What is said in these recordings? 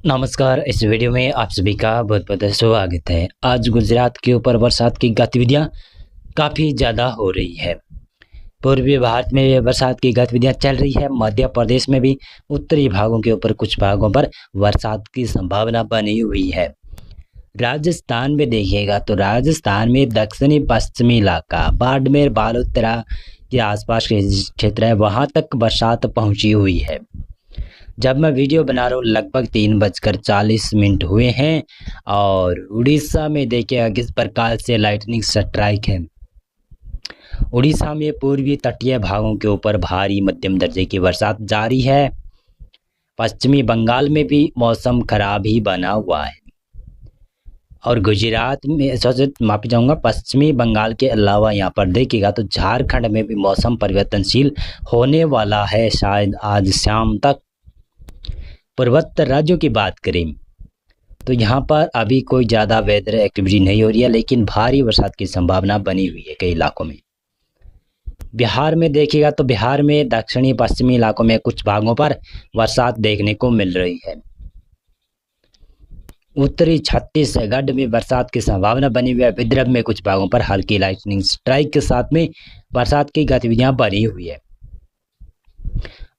नमस्कार। इस वीडियो में आप सभी का बहुत बहुत स्वागत है। आज गुजरात के ऊपर बरसात की गतिविधियां काफ़ी ज़्यादा हो रही है। पूर्वी भारत में बरसात की गतिविधियां चल रही है। मध्य प्रदेश में भी उत्तरी भागों के ऊपर कुछ भागों पर बरसात की संभावना बनी हुई है। राजस्थान में देखिएगा तो राजस्थान में दक्षिणी पश्चिमी इलाका बाड़मेर बालोतरा के आसपास के क्षेत्र है, वहाँ तक बरसात पहुँची हुई है। जब मैं वीडियो बना रहा हूँ लगभग 3:40 हुए हैं और उड़ीसा में देखिएगा किस प्रकार से लाइटनिंग स्ट्राइक है। उड़ीसा में पूर्वी तटीय भागों के ऊपर भारी मध्यम दर्जे की बरसात जारी है। पश्चिमी बंगाल में भी मौसम खराब ही बना हुआ है और गुजरात में माफी चाहूँगा, पश्चिमी बंगाल के अलावा यहाँ पर देखिएगा तो झारखंड में भी मौसम परिवर्तनशील होने वाला है शायद आज शाम तक। पूर्वोत्तर राज्यों की बात करें तो यहाँ पर अभी कोई ज़्यादा वेदर एक्टिविटी नहीं हो रही है, लेकिन भारी बरसात की संभावना बनी हुई है कई इलाकों में। बिहार में देखिएगा तो बिहार में दक्षिणी पश्चिमी इलाकों में कुछ भागों पर बरसात देखने को मिल रही है। उत्तरी छत्तीसगढ़ में बरसात की संभावना बनी हुई है। विदर्भ में कुछ भागों पर हल्की लाइटनिंग स्ट्राइक के साथ में बरसात की गतिविधियां बनी हुई है।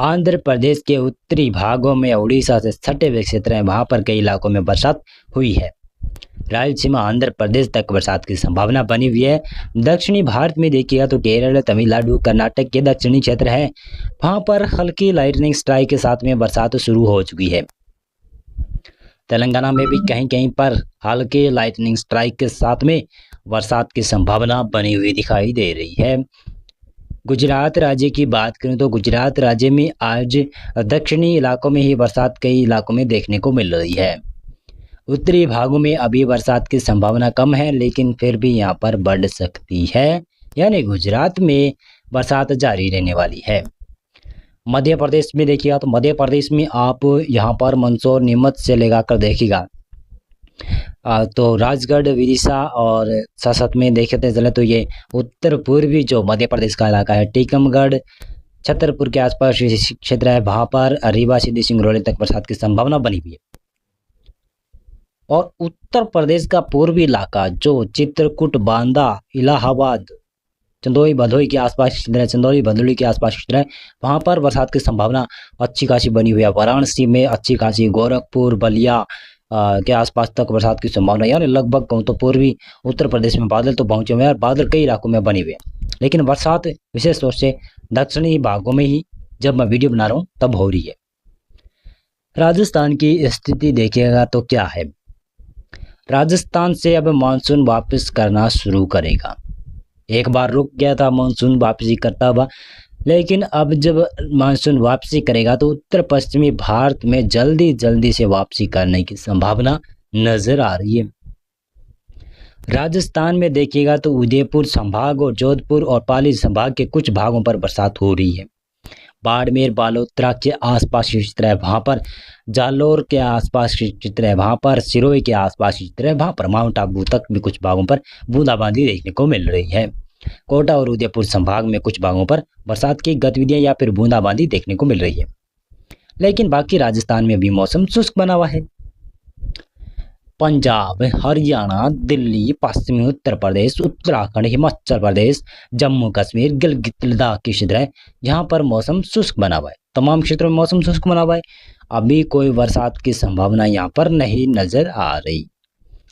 आंध्र प्रदेश के उत्तरी भागों में उड़ीसा से सटे हुए क्षेत्र हैं, वहां पर कई इलाकों में बरसात हुई है। रायलसीमा आंध्र प्रदेश तक बरसात की संभावना बनी हुई है। दक्षिणी भारत में देखिएगा तो केरल, तमिलनाडु, कर्नाटक के दक्षिणी क्षेत्र है, वहां पर हल्की लाइटनिंग स्ट्राइक के साथ में बरसात शुरू हो चुकी है। तेलंगाना में भी कहीं कहीं पर हल्के लाइटनिंग स्ट्राइक के साथ में बरसात की संभावना बनी हुई दिखाई दे रही है। गुजरात राज्य की बात करें तो गुजरात राज्य में आज दक्षिणी इलाकों में ही बरसात कई इलाकों में देखने को मिल रही है। उत्तरी भागों में अभी बरसात की संभावना कम है, लेकिन फिर भी यहां पर बढ़ सकती है, यानी गुजरात में बरसात जारी रहने वाली है। मध्य प्रदेश में देखिएगा तो मध्य प्रदेश में आप यहां पर मंदसौर, नीमच से लगाकर देखिएगा तो राजगढ़, विदिशा और साथ में देखते चले तो ये उत्तर पूर्वी जो मध्य प्रदेश का इलाका है, टीकमगढ़, छतरपुर के आसपास क्षेत्र है, वहां पर रीवा, सीधी, सिंगरौली तक बरसात की संभावना बनी हुई है। और उत्तर प्रदेश का पूर्वी इलाका जो चित्रकूट, बांदा, इलाहाबाद, चंदौली, भदोही के आसपास क्षेत्र है, चंदौली, भदोही के आसपास क्षेत्र है, वहां पर बरसात की संभावना अच्छी खासी बनी हुई है। वाराणसी में अच्छी खासी, गोरखपुर, बलिया के आसपास तक बरसात की संभावना, यानी लगभग कहूँ तो पूर्वी उत्तर प्रदेश में बादल तो पहुंचे हुए हैं और बादल कई इलाकों में बने हुए हैं, लेकिन बरसात विशेष तौर से दक्षिणी भागों में ही जब मैं वीडियो बना रहा हूँ तब हो रही है। राजस्थान की स्थिति देखिएगा तो क्या है, राजस्थान से अब मानसून वापस करना शुरू करेगा। एक बार रुक गया था मानसून वापसी करता हुआ, लेकिन अब जब मानसून वापसी करेगा तो उत्तर पश्चिमी भारत में जल्दी से वापसी करने की संभावना नजर आ रही है। राजस्थान में देखिएगा तो उदयपुर संभाग और जोधपुर और पाली संभाग के कुछ भागों पर बरसात हो रही है। बाड़मेर, बालोतरा के आसपास क्षेत्र है, वहां पर जालोर के आसपास क्षेत्र है, वहां पर सिरोही के आसपास क्षेत्र है, वहां पर माउंट आबू तक भी कुछ भागों पर बूंदाबांदी देखने को मिल रही है। कोटा और उदयपुर संभाग में कुछ भागों पर बरसात की गतिविधियां या फिर बूंदाबांदी देखने को मिल रही है, लेकिन बाकी राजस्थान में भी मौसम शुष्क बना हुआ है। पंजाब, हरियाणा, दिल्ली, पश्चिमी उत्तर प्रदेश, उत्तराखंड, हिमाचल प्रदेश, जम्मू कश्मीर, गिलगित लद्दाख के क्षेत्र है, यहाँ पर मौसम शुष्क बना हुआ है। तमाम क्षेत्रों में मौसम शुष्क बना हुआ है। अभी कोई बरसात की संभावना यहाँ पर नहीं नजर आ रही।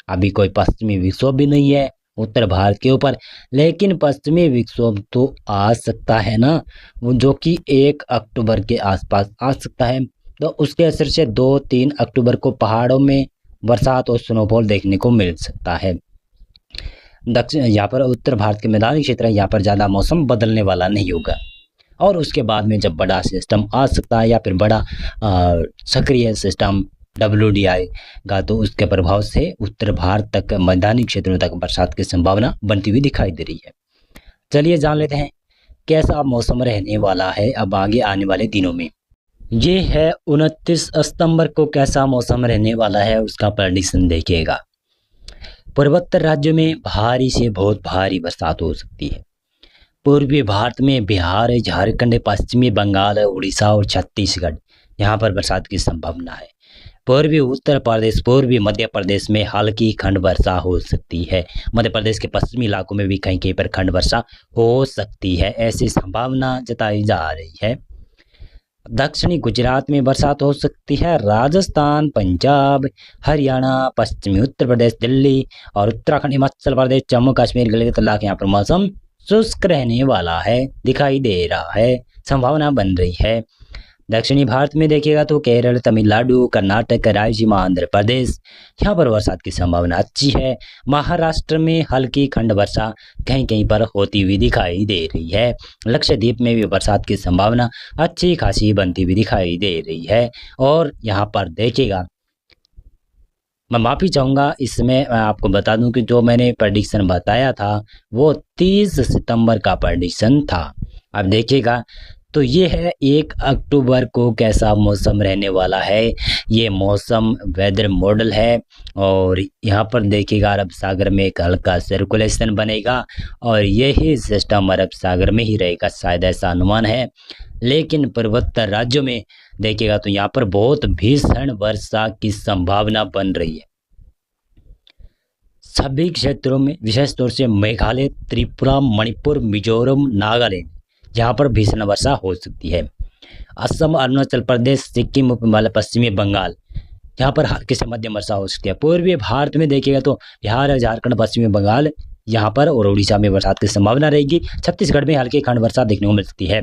अभी कोई पश्चिमी विक्षोभ भी नहीं है उत्तर भारत के ऊपर, लेकिन पश्चिमी विक्षोभ तो आ सकता है ना, वो जो कि 1 अक्टूबर के आसपास आ सकता है। तो उसके असर से 2-3 अक्टूबर को पहाड़ों में बरसात और स्नोफॉल देखने को मिल सकता है। दक्षिण यहाँ पर उत्तर भारत के मैदानी क्षेत्र है, यहाँ पर ज़्यादा मौसम बदलने वाला नहीं होगा। और उसके बाद में जब बड़ा सिस्टम आ सकता है या फिर बड़ा सक्रिय सिस्टम WD आएगा तो उसके प्रभाव से उत्तर भारत तक मैदानी क्षेत्रों तक बरसात की संभावना बनती हुई दिखाई दे रही है। चलिए जान लेते हैं कैसा मौसम रहने वाला है अब आगे आने वाले दिनों में। ये है 29 सितंबर को कैसा मौसम रहने वाला है उसका प्रेडिक्शन देखिएगा। पूर्वोत्तर राज्यों में भारी से बहुत भारी बरसात हो सकती है। पूर्वी भारत में बिहार, झारखंड, पश्चिमी बंगाल, उड़ीसा और छत्तीसगढ़ यहाँ पर बरसात की संभावना है। पूर्वी उत्तर प्रदेश, पूर्वी मध्य प्रदेश में हल्की खंड वर्षा हो सकती है। मध्य प्रदेश के पश्चिमी इलाकों में भी कहीं कहीं पर खंड वर्षा हो सकती है, ऐसी संभावना जताई जा रही है। दक्षिणी गुजरात में बरसात हो सकती है। राजस्थान, पंजाब, हरियाणा, पश्चिमी उत्तर प्रदेश, दिल्ली और उत्तराखंड, हिमाचल प्रदेश, जम्मू कश्मीर, गिलगित इलाके, यहाँ पर मौसम शुष्क रहने वाला है, दिखाई दे रहा है, संभावना बन रही है। दक्षिणी भारत में देखिएगा तो केरल, तमिलनाडु, कर्नाटक, रायलसीमा, आंध्र प्रदेश, यहाँ पर बरसात की संभावना अच्छी है। महाराष्ट्र में हल्की खंड वर्षा कहीं कहीं पर होती हुई दिखाई दे रही है। लक्षद्वीप में भी बरसात की संभावना अच्छी खासी बनती हुई दिखाई दे रही है। और यहाँ पर देखिएगा, मैं माफ़ी चाहूँगा, इसमें मैं आपको बता दूं कि जो मैंने प्रेडिक्शन बताया था वो 30 सितंबर का प्रेडिक्शन था। अब देखिएगा तो ये है 1 अक्टूबर को कैसा मौसम रहने वाला है। ये मौसम वेदर मॉडल है और यहाँ पर देखिएगा अरब सागर में एक हल्का सर्कुलेशन बनेगा और यही सिस्टम अरब सागर में ही रहेगा, शायद ऐसा अनुमान है। लेकिन पूर्वोत्तर राज्यों में देखिएगा तो यहाँ पर बहुत भीषण वर्षा की संभावना बन रही है। सभी क्षेत्रों में, विशेष तौर से मेघालय, त्रिपुरा, मणिपुर, मिजोरम, नागालैंड, जहाँ पर भीषण वर्षा हो सकती है। असम, अरुणाचल प्रदेश, सिक्किम, उप हिमालय, पश्चिमी बंगाल, यहाँ पर हल्की से मध्यम वर्षा हो सकती है। पूर्वी भारत में देखिएगा तो बिहार, झारखंड, पश्चिमी बंगाल, यहाँ पर और उड़ीसा में बरसात की संभावना रहेगी। छत्तीसगढ़ में हल्की खंड वर्षा देखने को मिल सकती है।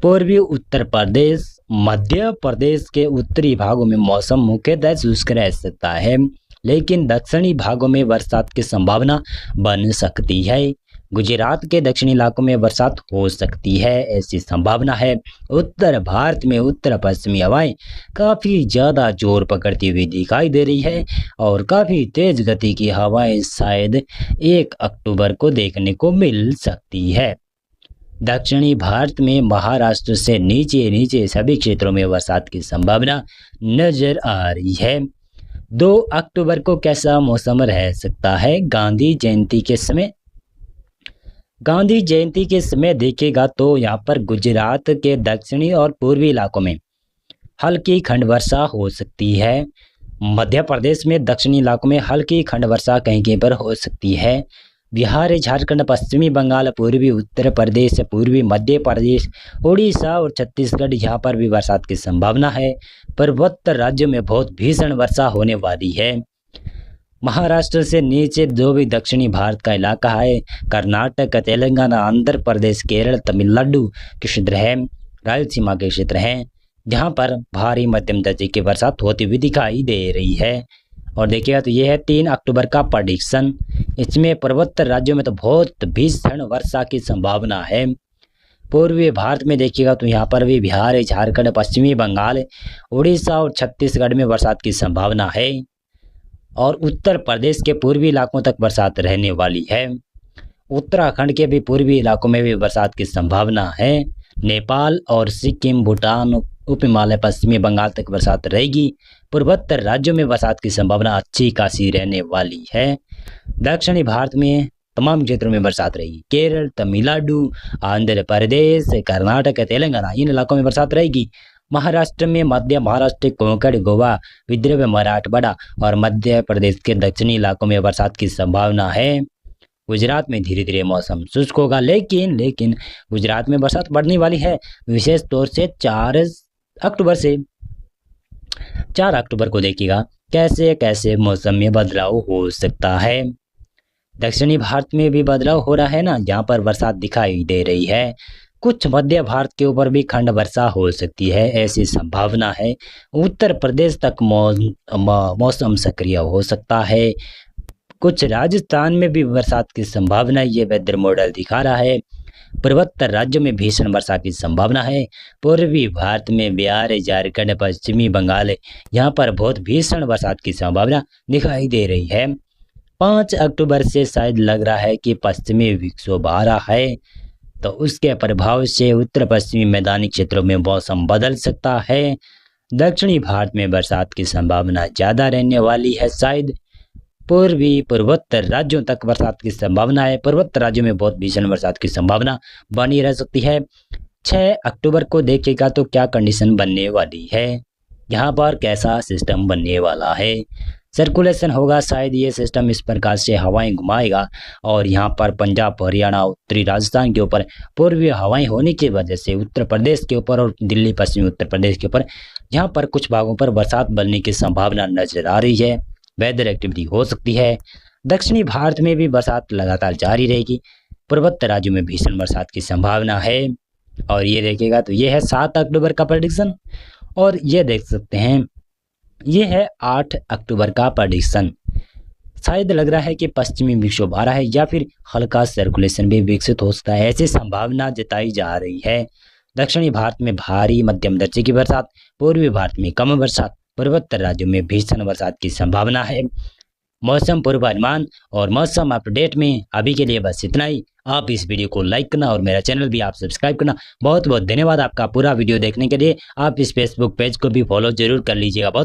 पूर्वी उत्तर प्रदेश, मध्य प्रदेश के उत्तरी भागों में मौसम मुख्यतः शुष्क रह सकता है, लेकिन दक्षिणी भागों में बरसात की संभावना बन सकती है। गुजरात के दक्षिणी इलाकों में बरसात हो सकती है, ऐसी संभावना है। उत्तर भारत में उत्तर पश्चिमी हवाएं काफ़ी ज़्यादा जोर पकड़ती हुई दिखाई दे रही है और काफ़ी तेज गति की हवाएं शायद 1 अक्टूबर को देखने को मिल सकती है। दक्षिणी भारत में महाराष्ट्र से नीचे नीचे सभी क्षेत्रों में बरसात की संभावना नजर आ रही है। 2 अक्टूबर को कैसा मौसम रह सकता है? गांधी जयंती के समय, गांधी जयंती के समय देखिएगा तो यहाँ पर गुजरात के दक्षिणी और पूर्वी इलाकों में हल्की खंड वर्षा हो सकती है। मध्य प्रदेश में दक्षिणी इलाकों में हल्की खंड वर्षा कहीं कहीं पर हो सकती है। बिहार, झारखंड, पश्चिमी बंगाल, पूर्वी उत्तर प्रदेश, पूर्वी मध्य प्रदेश, उड़ीसा और छत्तीसगढ़, यहाँ पर भी बरसात की संभावना है। पूर्वोत्तर राज्यों में बहुत भीषण वर्षा होने वाली है। महाराष्ट्र से नीचे जो भी दक्षिणी भारत का इलाका है, कर्नाटक, तेलंगाना, आंध्र प्रदेश, केरल, तमिलनाडु के क्षेत्र हैं, रायलसीमा के क्षेत्र हैं, जहाँ पर भारी मध्यम दर्जे की बरसात होती हुई दिखाई दे रही है। और देखिएगा तो ये है 3 अक्टूबर का प्रेडिक्शन। इसमें पूर्वोत्तर राज्यों में तो बहुत भीषण वर्षा की संभावना है। पूर्वी भारत में देखिएगा तो यहाँ पर भी बिहार, झारखंड, पश्चिमी बंगाल, उड़ीसा और छत्तीसगढ़ में बरसात की संभावना है और उत्तर प्रदेश के पूर्वी इलाकों तक बरसात रहने वाली है। उत्तराखंड के भी पूर्वी इलाकों में भी बरसात की संभावना है। नेपाल और सिक्किम, भूटान, उप हिमालय, पश्चिमी बंगाल तक बरसात रहेगी। पूर्वोत्तर राज्यों में बरसात की संभावना अच्छी खासी रहने वाली है। दक्षिणी भारत में तमाम क्षेत्रों में बरसात रहेगी। केरल, तमिलनाडु, आंध्र प्रदेश, कर्नाटक, तेलंगाना, इन इलाकों में बरसात रहेगी। महाराष्ट्र में मध्य महाराष्ट्र, कोंकण, गोवा, विदर्भ, मराठवाड़ा और मध्य प्रदेश के दक्षिणी इलाकों में बरसात की संभावना है। गुजरात में धीरे धीरे मौसम शुष्क होगा, लेकिन गुजरात में बरसात बढ़ने वाली है, विशेष तौर से 4 अक्टूबर से 4 अक्टूबर को देखिएगा कैसे कैसे मौसम में बदलाव हो सकता है। दक्षिणी भारत में भी बदलाव हो रहा है ना, जहाँ पर बरसात दिखाई दे रही है। कुछ मध्य भारत के ऊपर भी खंड वर्षा हो सकती है, ऐसी संभावना है। उत्तर प्रदेश तक मौसम सक्रिय हो सकता है। कुछ राजस्थान में भी बरसात की संभावना ये वेदर मॉडल दिखा रहा है। पूर्वोत्तर राज्यों में भीषण वर्षा की संभावना है। पूर्वी भारत में बिहार, झारखंड, पश्चिमी बंगाल, यहाँ पर बहुत भीषण बरसात की संभावना दिखाई दे रही है। 5 अक्टूबर से शायद लग रहा है कि पश्चिमी विक्षोभ आ रहा है, तो उसके प्रभाव से उत्तर पश्चिमी मैदानी क्षेत्रों में मौसम बदल सकता है। दक्षिणी भारत में बरसात की संभावना ज़्यादा रहने वाली है। शायद पूर्वी पूर्वोत्तर राज्यों तक बरसात की संभावना है। पूर्वोत्तर राज्यों में बहुत भीषण बरसात की संभावना बनी रह सकती है। 6 अक्टूबर को देखिएगा तो क्या कंडीशन बनने वाली है। यहाँ पर कैसा सिस्टम बनने वाला है। सर्कुलेशन होगा, शायद ये सिस्टम इस प्रकार से हवाएं घुमाएगा और यहाँ पर पंजाब, हरियाणा, उत्तरी राजस्थान के ऊपर पूर्वीय हवाएं होने की वजह से उत्तर प्रदेश के ऊपर और दिल्ली, पश्चिमी उत्तर प्रदेश के ऊपर यहाँ पर कुछ भागों पर बरसात बनने की संभावना नजर आ रही है। वेदर एक्टिविटी हो सकती है। दक्षिणी भारत में भी बरसात लगातार जारी रहेगी। पूर्वोत्तर राज्यों में भीषण बरसात की संभावना है। और ये देखिएगा तो ये है 7 अक्टूबर का प्रेडिक्शन और ये देख सकते हैं ये है 8 अक्टूबर का प्रेडिक्शन। शायद लग रहा है कि पश्चिमी विक्षोभ आ रहा है या फिर हल्का सर्कुलेशन भी विकसित हो सकता है, ऐसी संभावना जताई जा रही है। दक्षिणी भारत में भारी मध्यम दर्जे की बरसात, पूर्वी भारत में कम बरसात, पूर्वोत्तर राज्यों में भीषण बरसात की संभावना है। मौसम पूर्वानुमान और मौसम अपडेट में अभी के लिए बस इतना ही। आप इस वीडियो को लाइक करना और मेरा चैनल भी आप सब्सक्राइब करना। बहुत बहुत धन्यवाद आपका पूरा वीडियो देखने के लिए। आप इस फेसबुक पेज को भी फॉलो जरूर कर लीजिएगा। बहुत